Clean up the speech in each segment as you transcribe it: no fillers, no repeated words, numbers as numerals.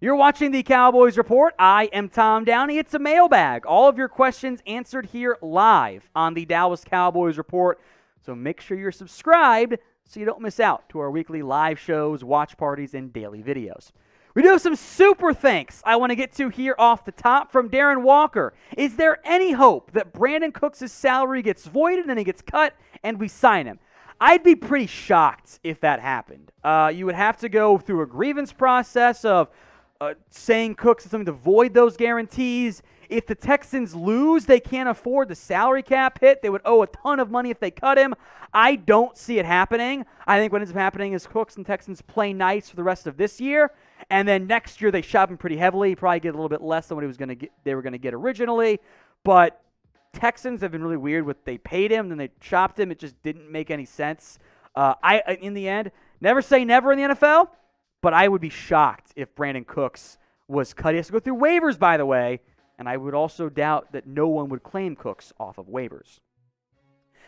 You're watching the Cowboys Report. I am Tom Downey. It's a mailbag. All of your questions answered here live on the Dallas Cowboys Report. So make sure you're subscribed so you don't miss out to our weekly live shows, watch parties, and daily videos. We do have some super thanks I want to get to here off the top from Darren Walker. Is there any hope that Brandin Cooks' salary gets voided and he gets cut and we sign him? I'd be pretty shocked if that happened. You would have to go through a grievance process of saying Cooks is something to void those guarantees. If the Texans lose, they can't afford the salary cap hit. They would owe a ton of money if they cut him. I don't see it happening. I think what ends up happening is Cooks and Texans play nice for the rest of this year, and then next year they shop him pretty heavily. Probably get a little bit less than what they were going to get originally. But Texans have been really weird with they paid him, then they chopped him. It just didn't make any sense. In the end, never say never in the NFL. But I would be shocked if Brandin Cooks was cut. He has to go through waivers, by the way, and I would also doubt that no one would claim Cooks off of waivers.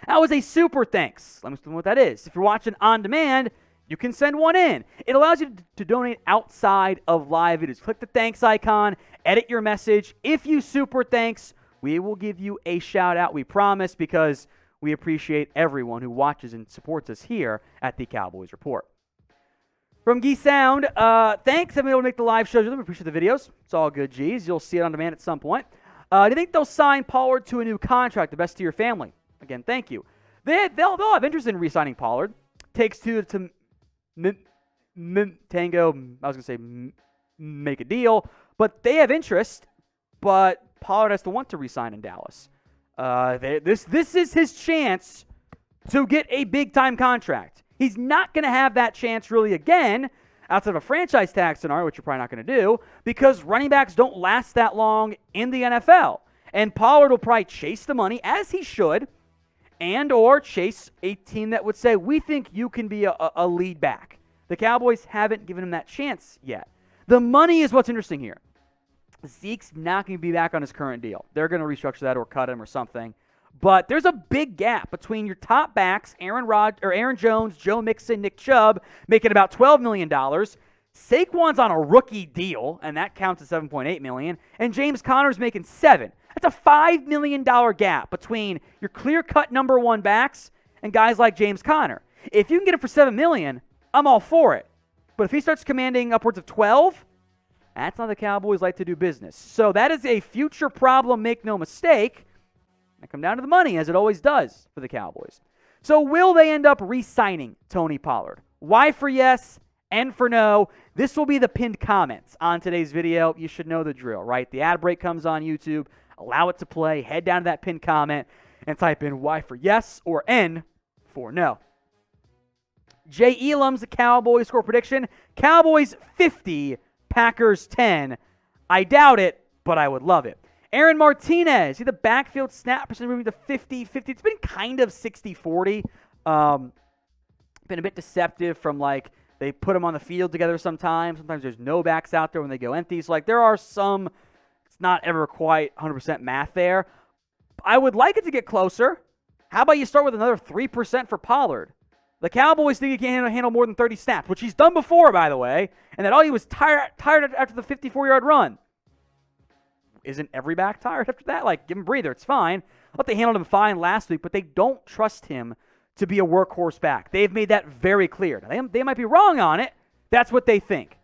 That was a super thanks. Let me explain what that is. If you're watching on demand, you can send one in. It allows you to donate outside of live videos. Click the thanks icon, edit your message. If you super thanks, we will give you a shout out, we promise, because we appreciate everyone who watches and supports us here at the Cowboys Report. From Gee Sound, thanks. I've been able to make the live shows with them. Appreciate the videos. It's all good, G's. You'll see it on demand at some point. Do you think they'll sign Pollard to a new contract, the best to your family? Again, thank you. They'll have interest in re-signing Pollard. Takes two to tango, I was going to say make a deal. But they have interest, but Pollard has to want to re-sign in Dallas. This is his chance to get a big-time contract. He's not going to have that chance really again outside of a franchise tag scenario, which you're probably not going to do, because running backs don't last that long in the NFL. And Pollard will probably chase the money, as he should, and or chase a team that would say, we think you can be a lead back. The Cowboys haven't given him that chance yet. The money is what's interesting here. Zeke's not going to be back on his current deal. They're going to restructure that or cut him or something. But there's a big gap between your top backs, Aaron Jones, Joe Mixon, Nick Chubb, making about $12 million. Saquon's on a rookie deal, and that counts at $7.8 million. And James Conner's making $7 million. That's a $5 million gap between your clear-cut number one backs and guys like James Conner. If you can get him for $7 million, I'm all for it. But if he starts commanding upwards of 12, that's not the Cowboys like to do business. So that is a future problem, make no mistake. It come down to the money, as it always does for the Cowboys. So will they end up re-signing Tony Pollard? Y for yes, N for no. This will be the pinned comments on today's video. You should know the drill, right? The ad break comes on YouTube. Allow it to play. Head down to that pinned comment and type in Y for yes or N for no. Jay Elam's Cowboys score prediction. Cowboys 50, Packers 10. I doubt it, but I would love it. Aaron Martinez, see the backfield snap percentage moving to 50-50. It's been kind of 60-40. Been a bit deceptive from they put them on the field together sometimes. Sometimes there's no backs out there when they go empty. So there are some, it's not ever quite 100% math there. I would like it to get closer. How about you start with another 3% for Pollard? The Cowboys think he can handle more than 30 snaps, which he's done before, by the way, and that he was tired after the 54-yard run. Isn't every back tired after that? Give him a breather. It's fine. But they handled him fine last week, but they don't trust him to be a workhorse back. They've made that very clear. Now, they might be wrong on it. That's what they think.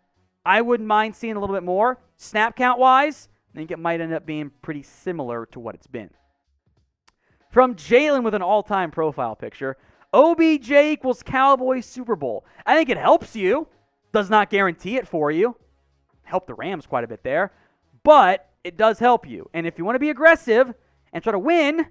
I wouldn't mind seeing a little bit more. Snap count-wise, I think it might end up being pretty similar to what it's been. From Jalen with an all-time profile picture, OBJ equals Cowboys Super Bowl. I think it helps you. Does not guarantee it for you. Helped the Rams quite a bit there. But it does help you. And if you want to be aggressive and try to win, I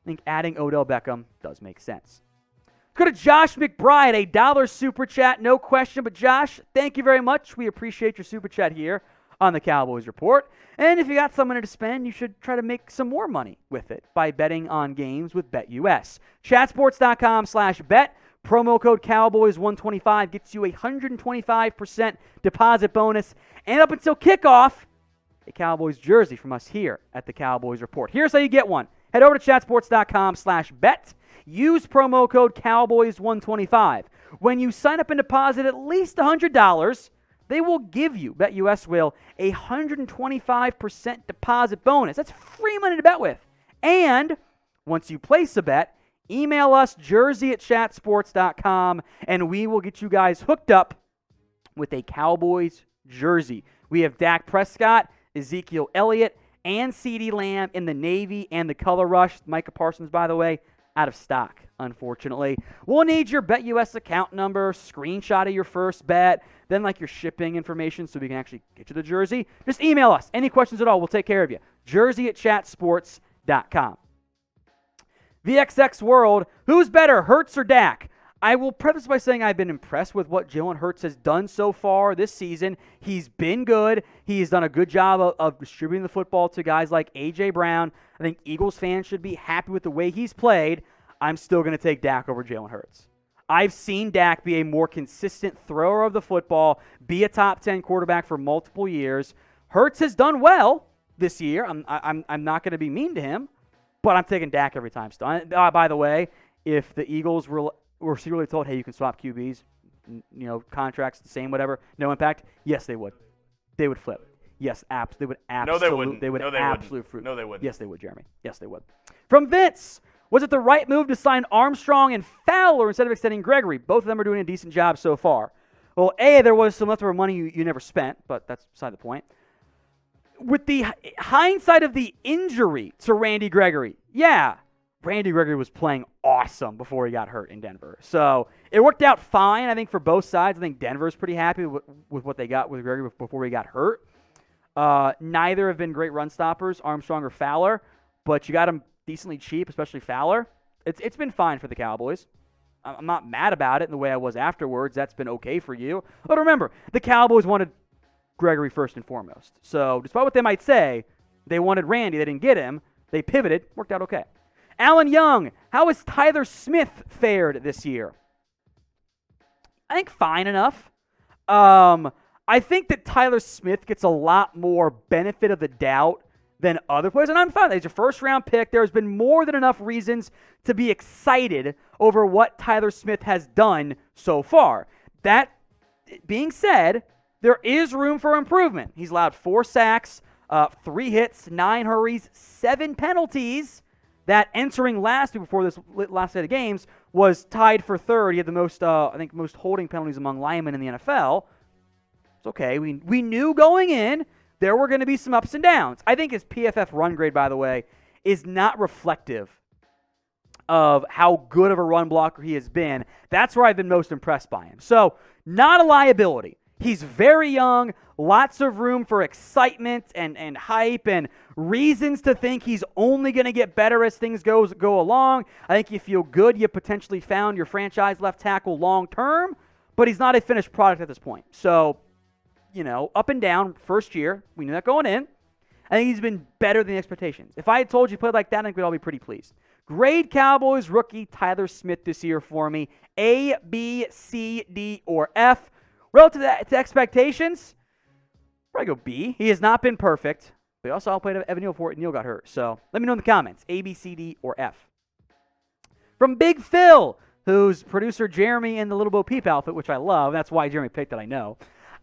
think adding Odell Beckham does make sense. Let's go to Josh McBride, a $1 super chat, no question. But Josh, thank you very much. We appreciate your super chat here on the Cowboys Report. And if you got some money to spend, you should try to make some more money with it by betting on games with BetUS. Chatsports.com/bet. Promo code Cowboys125 gets you a 125% deposit bonus. And up until kickoff, a Cowboys jersey from us here at the Cowboys Report. Here's how you get one. Head over to chatsports.com/bet. Use promo code Cowboys125. When you sign up and deposit at least $100, they will give you, BetUS will, a 125% deposit bonus. That's free money to bet with. And once you place a bet, email us, jersey@chatsports.com, and we will get you guys hooked up with a Cowboys jersey. We have Dak Prescott, Ezekiel Elliott, and CeeDee Lamb in the navy and the color rush. Micah Parsons, by the way, out of stock, unfortunately. We'll need your BetUS account number, screenshot of your first bet, then like your shipping information so we can actually get you the jersey. Just email us. Any questions at all, we'll take care of you. jersey@chatsports.com. VXX World, who's better, Hurts or Dak? I will preface by saying I've been impressed with what Jalen Hurts has done so far this season. He's been good. He's done a good job of distributing the football to guys like A.J. Brown. I think Eagles fans should be happy with the way he's played. I'm still going to take Dak over Jalen Hurts. I've seen Dak be a more consistent thrower of the football, be a top 10 quarterback for multiple years. Hurts has done well this year. I'm not going to be mean to him, but I'm taking Dak every time. By the way, if the Eagles were secretly told, hey, you can swap QBs, contracts the same, whatever, no impact, yes, they would. They would flip. Yes, they would absolutely. No, they wouldn't. They would absolutely flip. No, they wouldn't. Yes, they would, Jeremy. Yes, they would. From Vince, was it the right move to sign Armstrong and Fowler instead of extending Gregory? Both of them are doing a decent job so far. Well, there was some leftover money you never spent, but that's beside the point. With the hindsight of the injury to Randy Gregory, yeah, Randy Gregory was playing awesome before he got hurt in Denver. So it worked out fine, I think, for both sides. I think Denver's pretty happy with what they got with Gregory before he got hurt. Neither have been great run stoppers, Armstrong or Fowler, but you got them decently cheap, especially Fowler. It's been fine for the Cowboys. I'm not mad about it in the way I was afterwards. That's been okay for you. But remember, the Cowboys wanted Gregory first and foremost. So despite what they might say, they wanted Randy. They didn't get him. They pivoted. Worked out okay. Alan Young, how has Tyler Smith fared this year? I think fine enough. I think that Tyler Smith gets a lot more benefit of the doubt than other players, and I'm fine. He's a first-round pick. There's been more than enough reasons to be excited over what Tyler Smith has done so far. That being said, there is room for improvement. He's allowed 4 sacks, 3 hits, 9 hurries, 7 penalties. That entering last week before this last set of games was tied for third. He had the most, most holding penalties among linemen in the NFL. It's okay. We knew going in there were going to be some ups and downs. I think his PFF run grade, by the way, is not reflective of how good of a run blocker he has been. That's where I've been most impressed by him. So, not a liability. He's very young, lots of room for excitement and hype and reasons to think he's only going to get better as things go along. I think you feel good you potentially found your franchise left tackle long term, but he's not a finished product at this point. So, up and down, first year, we knew that going in. I think he's been better than the expectations. If I had told you he played like that, I think we'd all be pretty pleased. Grade Cowboys rookie Tyler Smith this year for me. A, B, C, D, or F. Relative to expectations, probably go B. He has not been perfect. But also, I played Evan Neal before Neal got hurt. So let me know in the comments. A, B, C, D, or F. From Big Phil, who's producer Jeremy in the Little Bo Peep outfit, which I love. That's why Jeremy picked it, I know.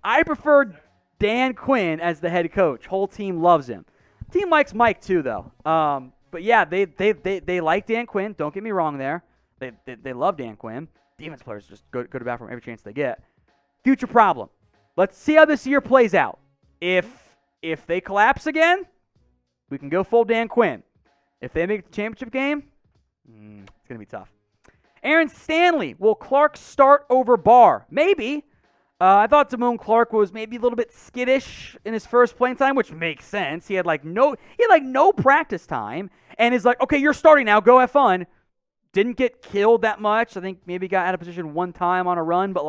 I prefer Dan Quinn as the head coach. Whole team loves him. Team likes Mike too, though. But yeah, they like Dan Quinn. Don't get me wrong there. They love Dan Quinn. Defense players just go to bat from every chance they get. Future problem. Let's see how this year plays out. If they collapse again, we can go full Dan Quinn. If they make the championship game, it's going to be tough. Aaron Stanley, will Clark start over Barr? Maybe. I thought Damone Clark was maybe a little bit skittish in his first playing time, which makes sense. He had no practice time, and is like, okay, you're starting now. Go have fun. Didn't get killed that much. I think maybe got out of position one time on a run, but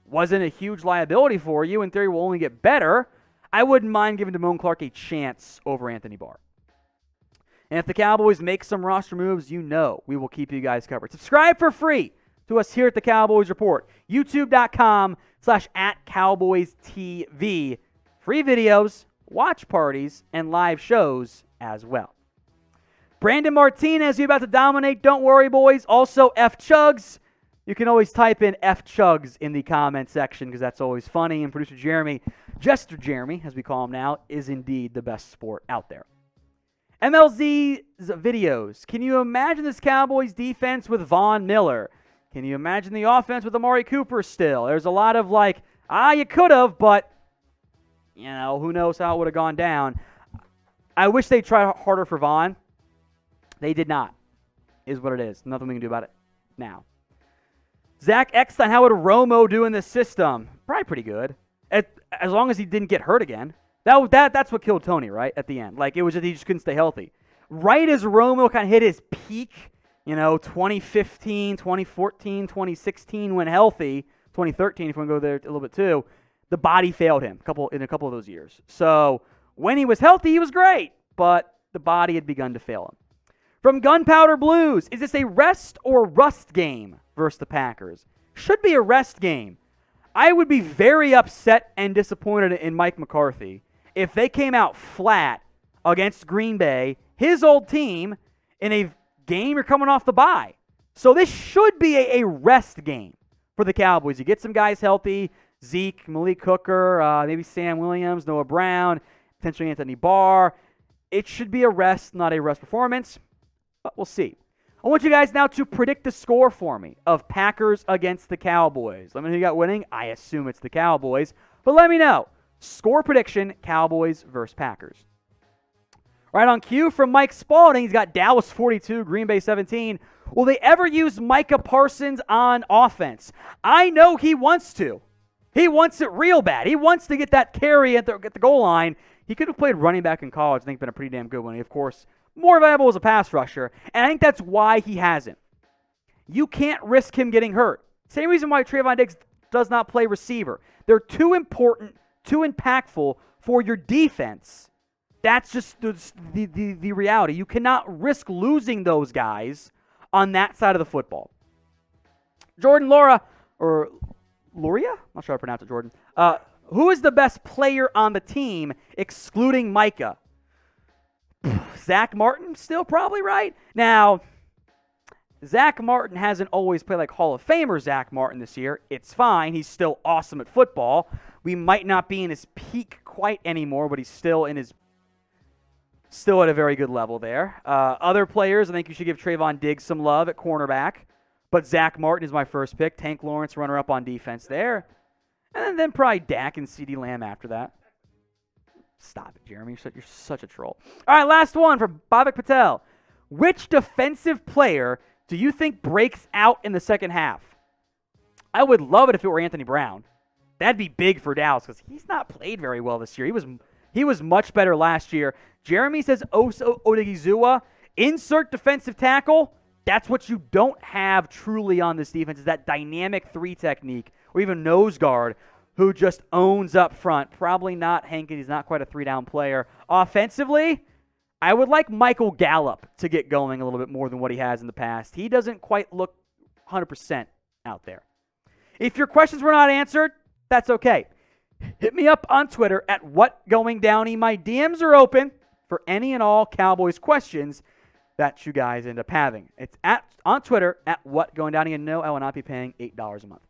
wasn't a huge liability for you. In theory, will only get better. I wouldn't mind giving Damone Clark a chance over Anthony Barr. And if the Cowboys make some roster moves, we will keep you guys covered. Subscribe for free to us here at the Cowboys Report. YouTube.com/@CowboysTV. Free videos, watch parties, and live shows as well. Brandin Martinez, you about to dominate? Don't worry, boys. Also, F. Chugs. You can always type in F Chugs in the comment section because that's always funny. And producer Jeremy, Jester Jeremy, as we call him now, is indeed the best sport out there. MLZ's videos. Can you imagine this Cowboys defense with Von Miller? Can you imagine the offense with Amari Cooper still? There's a lot of you could have, but, who knows how it would have gone down. I wish they'd try harder for Von. They did not, is what it is. Nothing we can do about it now. Zach Eckstein, how would Romo do in this system? Probably pretty good, as long as he didn't get hurt again. That's what killed Tony, right, at the end. It was just he just couldn't stay healthy. Right as Romo kind of hit his peak, 2015, 2014, 2016 when healthy, 2013 if we want to go there a little bit too, the body failed him in a couple of those years. So when he was healthy, he was great, but the body had begun to fail him. From Gunpowder Blues, is this a rest or rust game versus the Packers? Should be a rest game. I would be very upset and disappointed in Mike McCarthy if they came out flat against Green Bay, his old team, in a game you're coming off the bye. So this should be a rest game for the Cowboys. You get some guys healthy, Zeke, Malik Hooker, maybe Sam Williams, Noah Brown, potentially Anthony Barr. It should be a rest, not a rest performance. But we'll see. I want you guys now to predict the score for me of Packers against the Cowboys. Let me know who you got winning. I assume it's the Cowboys. But let me know. Score prediction, Cowboys versus Packers. Right on cue from Mike Spalding. He's got Dallas 42, Green Bay 17. Will they ever use Micah Parsons on offense? I know he wants to. He wants it real bad. He wants to get that carry at the goal line. He could have played running back in college. I think been a pretty damn good one. He, of course, more valuable as a pass rusher, and I think that's why he hasn't. You can't risk him getting hurt. Same reason why Trayvon Diggs does not play receiver. They're too important, too impactful for your defense. That's just the reality. You cannot risk losing those guys on that side of the football. Jordan Luria, I'm not sure how to pronounce it, Jordan. Who is the best player on the team, excluding Micah? Zach Martin, still probably right. Now, Zach Martin hasn't always played like Hall of Famer Zach Martin this year. It's fine. He's still awesome at football. We might not be in his peak quite anymore, but he's still at a very good level there. Other players, I think you should give Trayvon Diggs some love at cornerback. But Zach Martin is my first pick. Tank Lawrence, runner-up on defense there. And then probably Dak and CeeDee Lamb after that. Stop it, Jeremy. You're such a troll. All right, last one from Bhavik Patel. Which defensive player do you think breaks out in the second half? I would love it if it were Anthony Brown. That'd be big for Dallas because he's not played very well this year. He was much better last year. Jeremy says Osa Odigizua. Insert defensive tackle. That's what you don't have truly on this defense is that dynamic 3 technique or even nose guard who just owns up front. Probably not Hankins. He's not quite a 3-down player. Offensively, I would like Michael Gallup to get going a little bit more than what he has in the past. He doesn't quite look 100% out there. If your questions were not answered, that's okay. Hit me up on Twitter at WhatGoingDowny. My DMs are open for any and all Cowboys questions that you guys end up having. It's on Twitter at WhatGoingDowny. And no, I will not be paying $8 a month.